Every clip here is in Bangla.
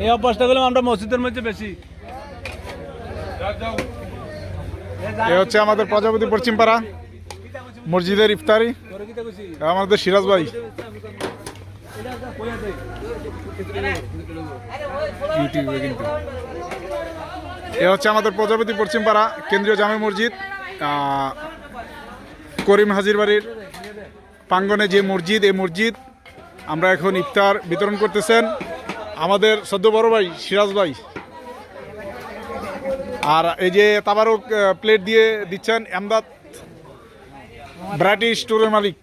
এই অভ্যাসটা করলাম আমরা মসজিদের মধ্যে বেশি। এ হচ্ছে আমাদের প্রজাপতি পশ্চিমপাড়া মসজিদের ইফতারি, আমাদের সিরাজ ভাই। ইউটিউবে কিন্তু এ হচ্ছে আমাদের প্রজাপতি পশ্চিমপাড়া কেন্দ্রীয় জামে মসজিদ, করিম হাজির বাড়ির প্রাঙ্গনে যে মসজিদ, এই মসজিদ আমরা এখন ইফতার বিতরণ করতেছেন আমাদের সদ্য বড় ভাই সিরাজ ভাই। আর এই যে তাবারক প্লেট দিয়ে দিচ্ছেন এমদাদ ব্রাটি স্টোরের মালিক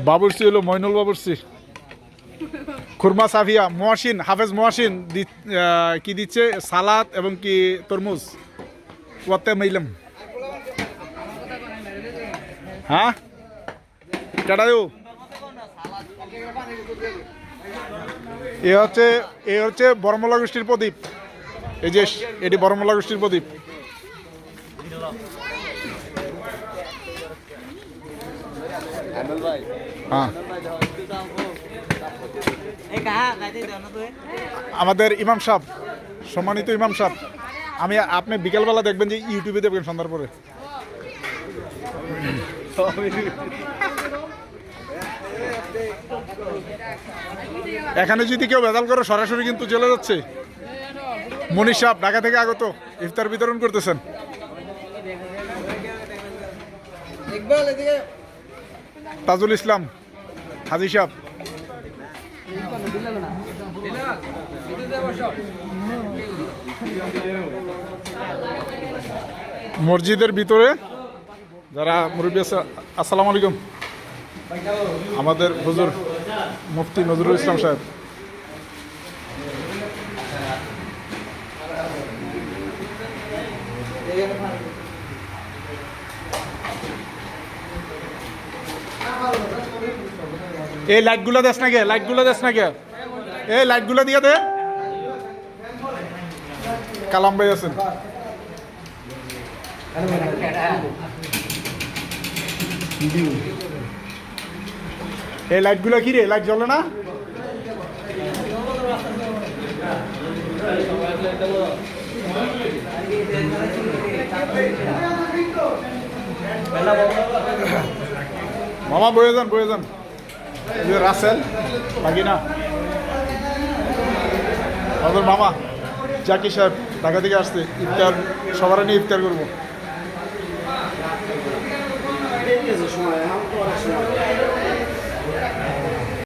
বাবুরসি, হলো মইনুল বাবুরসি। খুরমা সাফিয়া মোয়াসিন, হাফেজ মোয়াসিন কি দিচ্ছে, সালাদ এবং কি তরমুজ। ওয়াতে মাইলাম হ্যাঁ কেডায়ু। এ হচ্ছে বর্মলা গোষ্ঠীর প্রদীপ, এই যে এটি বর্মলা গোষ্ঠীর প্রদীপ। হ্যাঁ আমাদের ইমাম সাহেব, সম্মানিত ইমাম সাহেব, আপনি বিকেলবেলা দেখবেন যে ইউটিউবে দেখবেন সন্ধ্যার পরে। এখানে যদি কেউ ভেজাল করে সরাসরি কিন্তু চলে যাচ্ছে। মনীষ সাহেব ঢাকা থেকে আগত ইফতার বিতরণ করতেছেন। তাজুল ইসলাম হাজি সাহেব, মসজিদের ভিতরে যারা মুরব্বী আছে, আসসালামু আলাইকুম। আমাদের হুজুর মুফতি নজরুল ইসলাম সাহেব, এই লাইটগুলো দেশ না গে, লাইটগুলো দেশ না গে, এই লাইটগুলো দিয়ে দে। কালাম ভাই আছেন, এই লাইটগুলো কি রে, লাইট জ্বলে না? মামা বয়ে যান, বয়ে যান। রাসেল বাকি না আমাদের মামা জাকি সাহেব ঢাকা থেকে আসছে, ইফতার সবার নিয়ে ইফতার করবো।